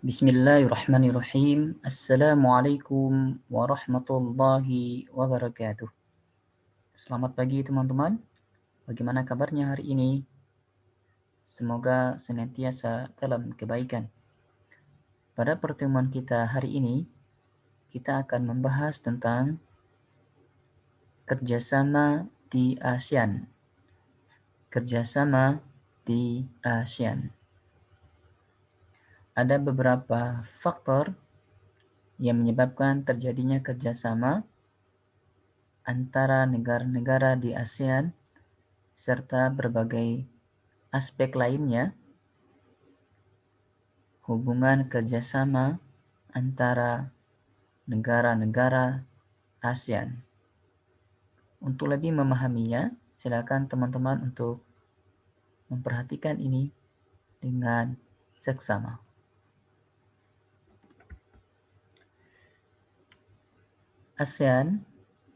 Bismillahirrahmanirrahim. Assalamualaikum warahmatullahi wabarakatuh. Selamat pagi teman-teman. Bagaimana kabarnya hari ini? Semoga senantiasa dalam kebaikan. Pada pertemuan kita hari ini, kita akan membahas tentang kerjasama di ASEAN. Kerjasama di ASEAN. Ada beberapa faktor yang menyebabkan terjadinya kerjasama antara negara-negara di ASEAN serta berbagai aspek lainnya. Hubungan kerjasama antara negara-negara ASEAN. Untuk lebih memahaminya, silakan teman-teman untuk memperhatikan ini dengan seksama. ASEAN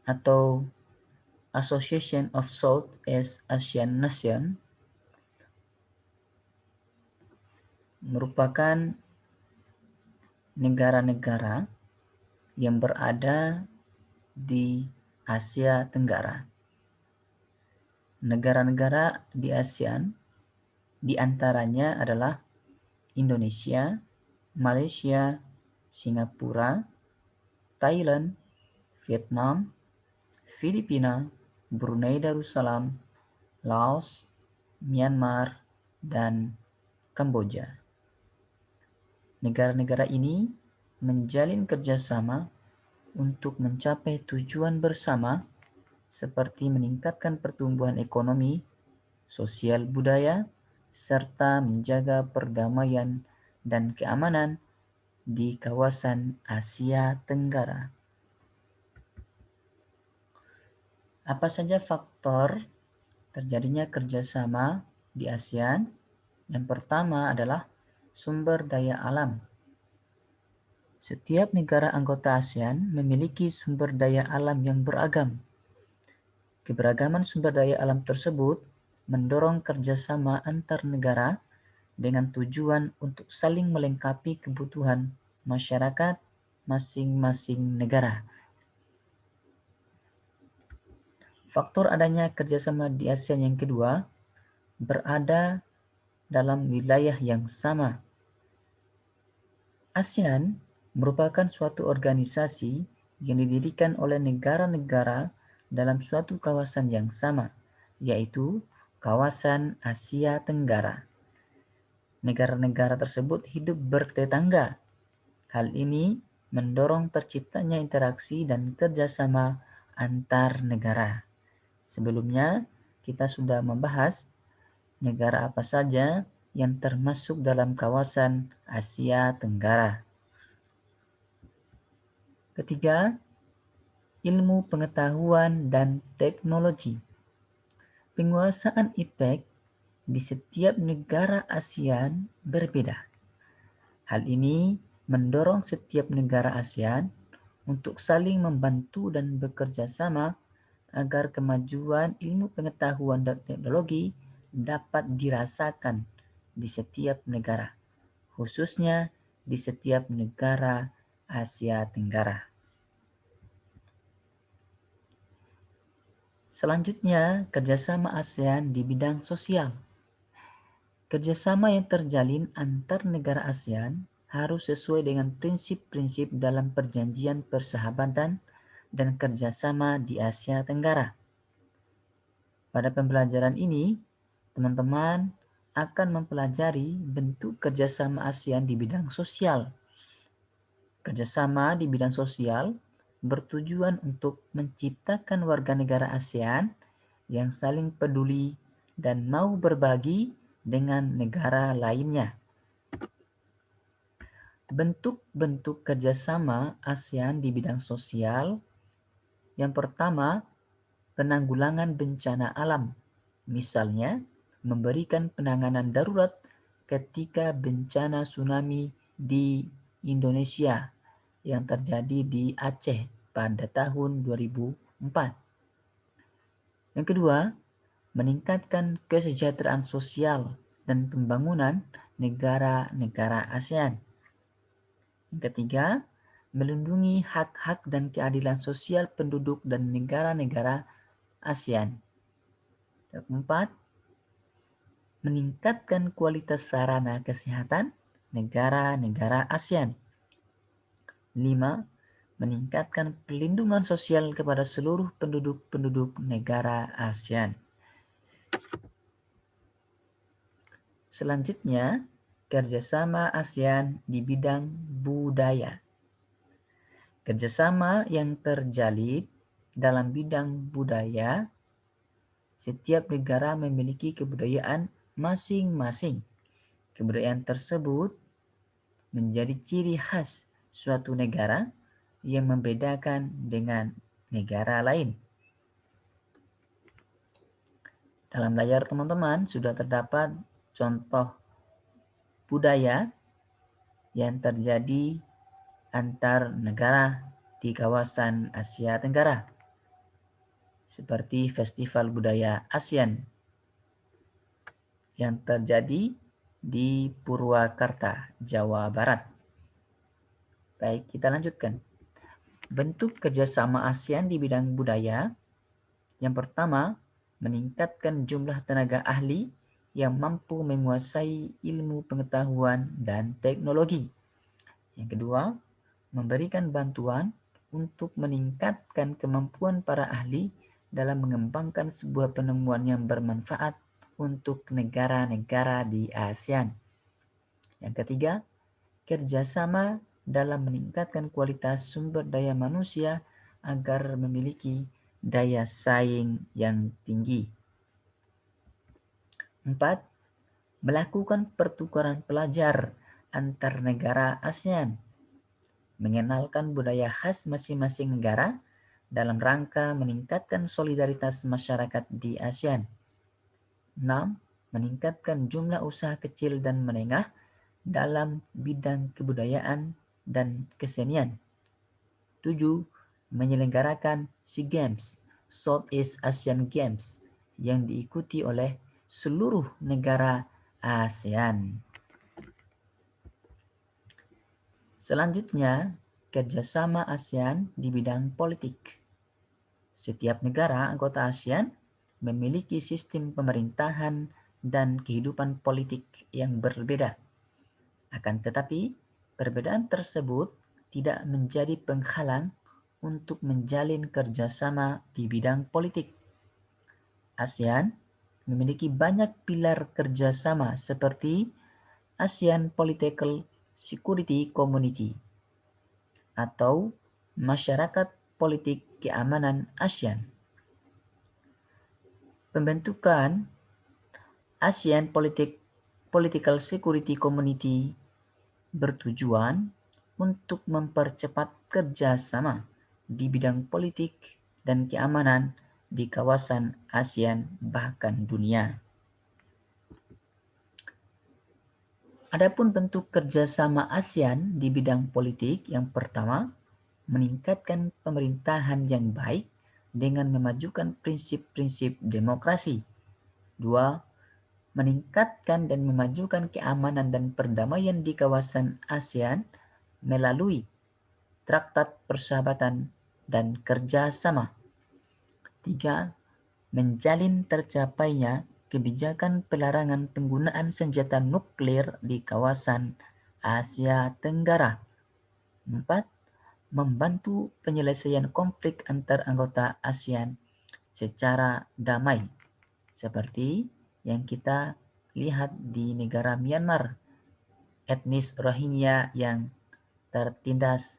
atau Association of Southeast Asian Nations merupakan negara-negara yang berada di Asia Tenggara. Negara-negara di ASEAN diantaranya adalah Indonesia, Malaysia, Singapura, Thailand, Vietnam, Filipina, Brunei Darussalam, Laos, Myanmar, dan Kamboja. Negara-negara ini menjalin kerjasama untuk mencapai tujuan bersama seperti meningkatkan pertumbuhan ekonomi, sosial budaya, serta menjaga perdamaian dan keamanan di kawasan Asia Tenggara. Apa saja faktor terjadinya kerjasama di ASEAN? Yang pertama adalah sumber daya alam. Setiap negara anggota ASEAN memiliki sumber daya alam yang beragam. Keberagaman sumber daya alam tersebut mendorong kerjasama antar negara dengan tujuan untuk saling melengkapi kebutuhan masyarakat masing-masing negara. Faktor adanya kerjasama di ASEAN yang kedua, berada dalam wilayah yang sama. ASEAN merupakan suatu organisasi yang didirikan oleh negara-negara dalam suatu kawasan yang sama, yaitu kawasan Asia Tenggara. Negara-negara tersebut hidup bertetangga. Hal ini mendorong terciptanya interaksi dan kerjasama antar negara. Sebelumnya, kita sudah membahas negara apa saja yang termasuk dalam kawasan Asia Tenggara. Ketiga, ilmu pengetahuan dan teknologi. Penguasaan IPTEK di setiap negara ASEAN berbeda. Hal ini mendorong setiap negara ASEAN untuk saling membantu dan bekerja sama agar kemajuan ilmu pengetahuan dan teknologi dapat dirasakan di setiap negara, khususnya di setiap negara Asia Tenggara. Selanjutnya, kerjasama ASEAN di bidang sosial. Kerjasama yang terjalin antar negara ASEAN harus sesuai dengan prinsip-prinsip dalam perjanjian persahabatan dan kerjasama di Asia Tenggara. Pada pembelajaran ini, teman-teman akan mempelajari bentuk kerjasama ASEAN di bidang sosial. Kerjasama di bidang sosial bertujuan untuk menciptakan warga negara ASEAN yang saling peduli dan mau berbagi dengan negara lainnya. Bentuk-bentuk kerjasama ASEAN di bidang sosial. Yang pertama, penanggulangan bencana alam. Misalnya, memberikan penanganan darurat ketika bencana tsunami di Indonesia yang terjadi di Aceh pada tahun 2004. Yang kedua, meningkatkan kesejahteraan sosial dan pembangunan negara-negara ASEAN. Yang ketiga, melindungi hak-hak dan keadilan sosial penduduk dan negara-negara ASEAN. Yang keempat, meningkatkan kualitas sarana kesehatan negara-negara ASEAN. 5. Meningkatkan perlindungan sosial kepada seluruh penduduk-penduduk negara ASEAN. Selanjutnya, kerjasama ASEAN di bidang budaya. Kerjasama yang terjalin dalam bidang budaya, setiap negara memiliki kebudayaan masing-masing. Kebudayaan tersebut menjadi ciri khas suatu negara yang membedakan dengan negara lain. Dalam layar teman-teman sudah terdapat contoh budaya yang terjadi antar negara di kawasan Asia Tenggara, seperti Festival Budaya ASEAN yang terjadi di Purwakarta, Jawa Barat. Baik, kita lanjutkan. Bentuk kerjasama ASEAN di bidang budaya. Yang pertama, meningkatkan jumlah tenaga ahli yang mampu menguasai ilmu pengetahuan dan teknologi. Yang kedua, memberikan bantuan untuk meningkatkan kemampuan para ahli dalam mengembangkan sebuah penemuan yang bermanfaat untuk negara-negara di ASEAN. Yang ketiga, kerjasama dalam meningkatkan kualitas sumber daya manusia agar memiliki daya saing yang tinggi. 4. Melakukan pertukaran pelajar antar negara ASEAN. Mengenalkan budaya khas masing-masing negara dalam rangka meningkatkan solidaritas masyarakat di ASEAN. 6. Meningkatkan jumlah usaha kecil dan menengah dalam bidang kebudayaan dan kesenian. 7. Menyelenggarakan SEA Games, Southeast Asian Games, yang diikuti oleh seluruh negara ASEAN. Selanjutnya, kerjasama ASEAN di bidang politik. Setiap negara anggota ASEAN memiliki sistem pemerintahan dan kehidupan politik yang berbeda. Akan tetapi, perbedaan tersebut tidak menjadi penghalang untuk menjalin kerjasama di bidang politik. ASEAN memiliki banyak pilar kerjasama seperti ASEAN Political Security Community atau Masyarakat Politik Keamanan ASEAN. Pembentukan ASEAN Political Security Community bertujuan untuk mempercepat kerjasama di bidang politik dan keamanan di kawasan ASEAN bahkan dunia. Adapun bentuk kerjasama ASEAN di bidang politik, yang pertama, meningkatkan pemerintahan yang baik dengan memajukan prinsip-prinsip demokrasi. 2. Meningkatkan dan memajukan keamanan dan perdamaian di kawasan ASEAN melalui Traktat Persahabatan dan Kerjasama. 3. Menjalin tercapainya kebijakan pelarangan penggunaan senjata nuklir di kawasan Asia Tenggara. 4. Membantu penyelesaian konflik antar anggota ASEAN secara damai, seperti yang kita lihat di negara Myanmar, etnis Rohingya yang tertindas.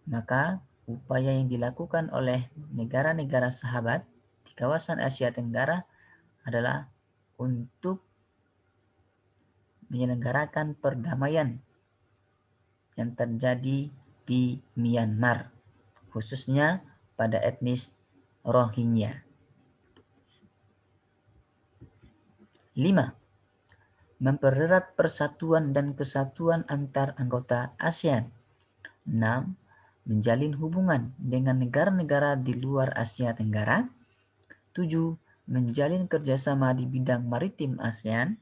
Maka upaya yang dilakukan oleh negara-negara sahabat di kawasan Asia Tenggara adalah untuk menyelenggarakan perdamaian yang terjadi di Myanmar, khususnya pada etnis Rohingya. 5. Mempererat persatuan dan kesatuan antar anggota ASEAN. 6. Menjalin hubungan dengan negara-negara di luar Asia Tenggara. 7. Menjalin kerjasama di bidang maritim ASEAN.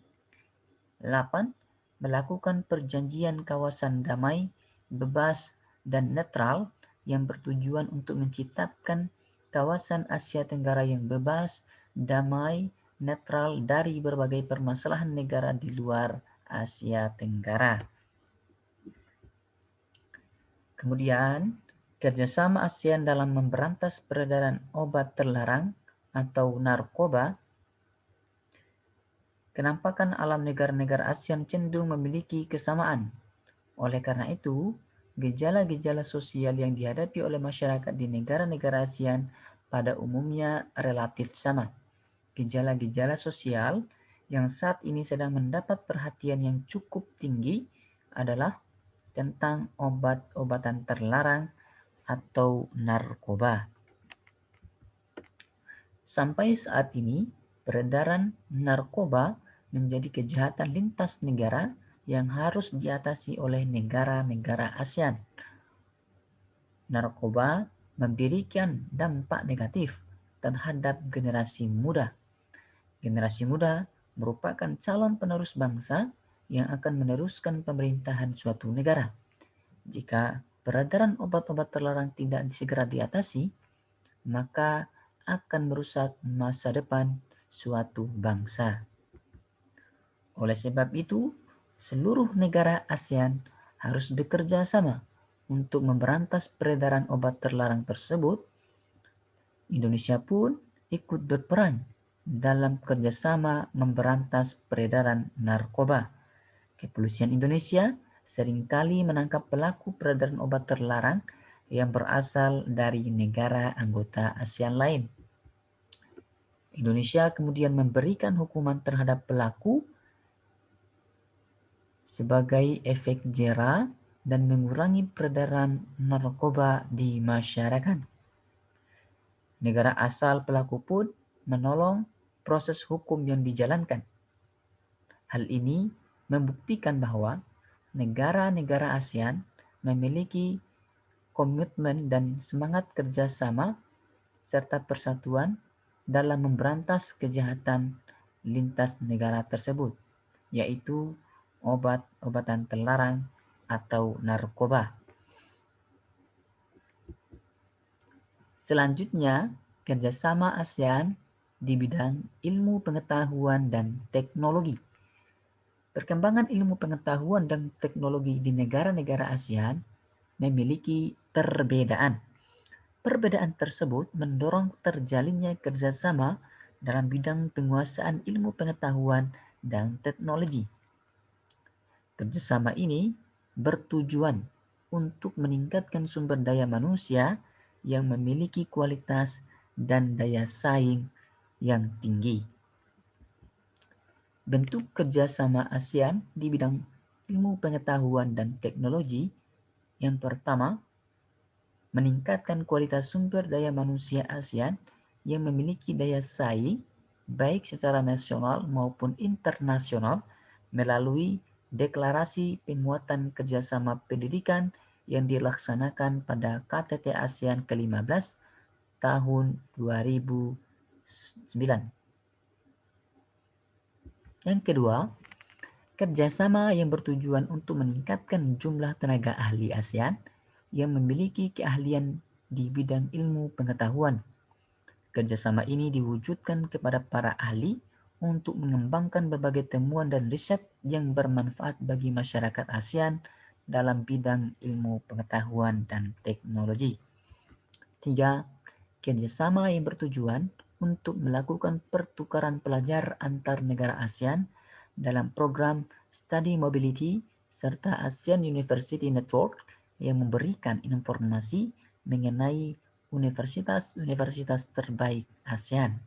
8. melakukan perjanjian kawasan damai, bebas, dan netral yang bertujuan untuk menciptakan kawasan Asia Tenggara yang bebas, damai, netral dari berbagai permasalahan negara di luar Asia Tenggara. Kemudian, kerjasama ASEAN dalam memberantas peredaran obat terlarang atau narkoba. Kenampakan alam negara-negara ASEAN cenderung memiliki kesamaan. Oleh karena itu, gejala-gejala sosial yang dihadapi oleh masyarakat di negara-negara ASEAN pada umumnya relatif sama. Gejala-gejala sosial yang saat ini sedang mendapat perhatian yang cukup tinggi adalah tentang obat-obatan terlarang atau narkoba. Sampai saat ini, peredaran narkoba menjadi kejahatan lintas negara yang harus diatasi oleh negara-negara ASEAN. Narkoba memberikan dampak negatif terhadap generasi muda. Generasi muda merupakan calon penerus bangsa yang akan meneruskan pemerintahan suatu negara. Jika peredaran obat-obat terlarang tidak segera diatasi, maka akan merusak masa depan suatu bangsa. Oleh sebab itu, seluruh negara ASEAN harus bekerja sama untuk memberantas peredaran obat terlarang tersebut. Indonesia pun ikut berperan dalam kerjasama memberantas peredaran narkoba. Kepolisian Indonesia seringkali menangkap pelaku peredaran obat terlarang yang berasal dari negara anggota ASEAN lain. Indonesia kemudian memberikan hukuman terhadap pelaku sebagai efek jera dan mengurangi peredaran narkoba di masyarakat. Negara asal pelaku pun menolong proses hukum yang dijalankan. Hal ini membuktikan bahwa negara-negara ASEAN memiliki komitmen dan semangat kerjasama serta persatuan dalam memberantas kejahatan lintas negara tersebut, yaitu obat-obatan terlarang atau narkoba. Selanjutnya, kerjasama ASEAN di bidang ilmu pengetahuan dan teknologi. Perkembangan ilmu pengetahuan dan teknologi di negara-negara ASEAN memiliki perbedaan. Perbedaan tersebut mendorong terjalinnya kerjasama dalam bidang penguasaan ilmu pengetahuan dan teknologi. Kerjasama ini bertujuan untuk meningkatkan sumber daya manusia yang memiliki kualitas dan daya saing yang tinggi. Bentuk kerjasama ASEAN di bidang ilmu pengetahuan dan teknologi yang pertama, meningkatkan kualitas sumber daya manusia ASEAN yang memiliki daya saing baik secara nasional maupun internasional melalui deklarasi penguatan kerjasama pendidikan yang dilaksanakan pada KTT ASEAN ke-15 tahun 2009. Yang kedua, kerjasama yang bertujuan untuk meningkatkan jumlah tenaga ahli ASEAN yang memiliki keahlian di bidang ilmu pengetahuan. Kerjasama ini diwujudkan kepada para ahli untuk mengembangkan berbagai temuan dan riset yang bermanfaat bagi masyarakat ASEAN dalam bidang ilmu pengetahuan dan teknologi. 3. Kerjasama yang bertujuan untuk melakukan pertukaran pelajar antar negara ASEAN dalam program Study Mobility serta ASEAN University Network yang memberikan informasi mengenai universitas-universitas terbaik ASEAN.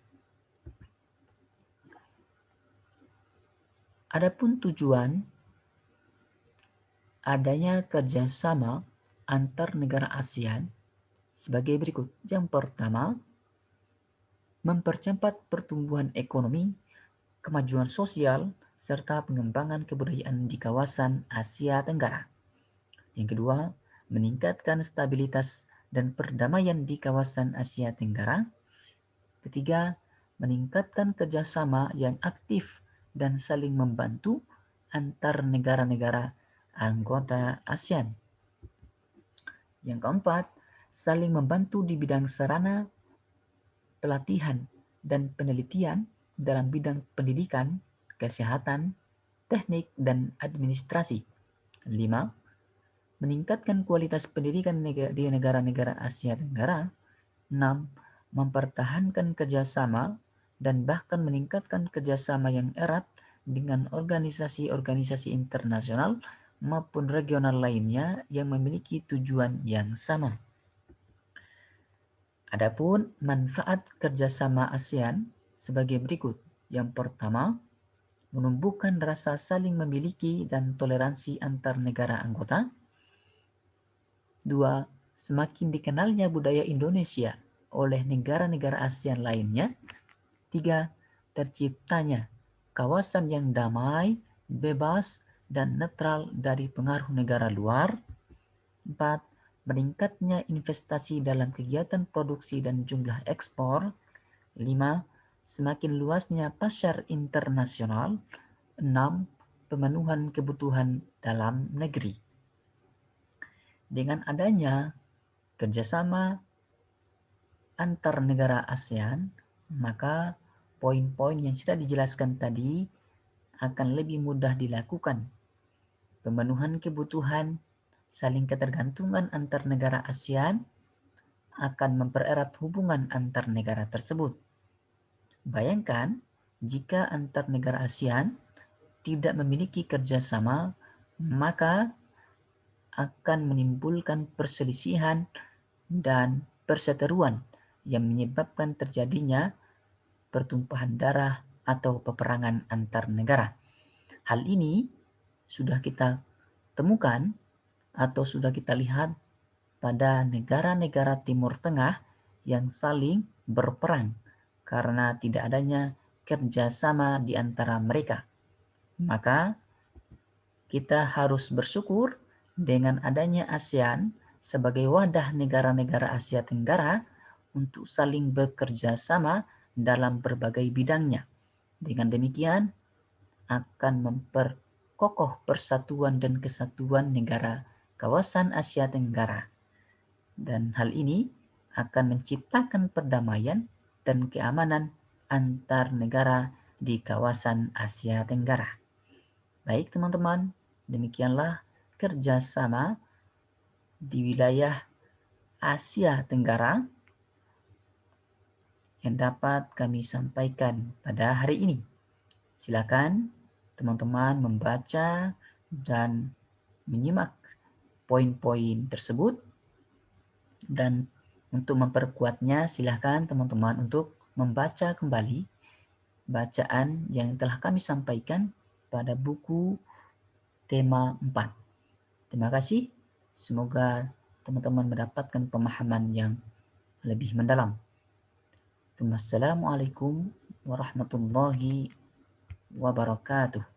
Adapun tujuan adanya kerjasama antar negara ASEAN sebagai berikut. Yang pertama, mempercepat pertumbuhan ekonomi, kemajuan sosial, serta pengembangan kebudayaan di kawasan Asia Tenggara. Yang kedua, meningkatkan stabilitas dan perdamaian di kawasan Asia Tenggara. Ketiga, meningkatkan kerjasama yang aktif dan saling membantu antar negara-negara anggota ASEAN. Yang keempat, saling membantu di bidang sarana, pelatihan, dan penelitian dalam bidang pendidikan, kesehatan, teknik, dan administrasi. 5. Meningkatkan kualitas pendidikan di negara-negara Asia Tenggara. 6. Mempertahankan kerjasama dan bahkan meningkatkan kerjasama yang erat dengan organisasi-organisasi internasional maupun regional lainnya yang memiliki tujuan yang sama. Adapun manfaat kerjasama ASEAN sebagai berikut. Yang pertama, menumbuhkan rasa saling memiliki dan toleransi antar negara anggota. 2. Semakin dikenalnya budaya Indonesia oleh negara-negara ASEAN lainnya. 3. Terciptanya kawasan yang damai, bebas, dan netral dari pengaruh negara luar. 4. Meningkatnya investasi dalam kegiatan produksi dan jumlah ekspor. 5. Semakin luasnya pasar internasional. 6. Pemenuhan kebutuhan dalam negeri. Dengan adanya kerjasama antar negara ASEAN, maka poin-poin yang sudah dijelaskan tadi akan lebih mudah dilakukan. Pemenuhan kebutuhan, saling ketergantungan antar negara ASEAN akan mempererat hubungan antar negara tersebut. Bayangkan jika antar negara ASEAN tidak memiliki kerjasama, maka akan menimbulkan perselisihan dan perseteruan yang menyebabkan terjadinya pertumpahan darah atau peperangan antar negara. Hal ini sudah kita temukan atau sudah kita lihat pada negara-negara Timur Tengah yang saling berperang karena tidak adanya kerjasama di antara mereka. Maka kita harus bersyukur dengan adanya ASEAN sebagai wadah negara-negara Asia Tenggara untuk saling bekerja sama dalam berbagai bidangnya. Dengan demikian akan memperkokoh persatuan dan kesatuan negara kawasan Asia Tenggara. Dan hal ini akan menciptakan perdamaian dan keamanan antar negara di kawasan Asia Tenggara. Baik teman-teman, demikianlah kerjasama di wilayah Asia Tenggara yang dapat kami sampaikan pada hari ini. Silakan teman-teman membaca dan menyimak poin-poin tersebut, dan untuk memperkuatnya silakan teman-teman untuk membaca kembali bacaan yang telah kami sampaikan pada buku tema 4. Terima kasih. Semoga teman-teman mendapatkan pemahaman yang lebih mendalam. Assalamualaikum warahmatullahi wabarakatuh.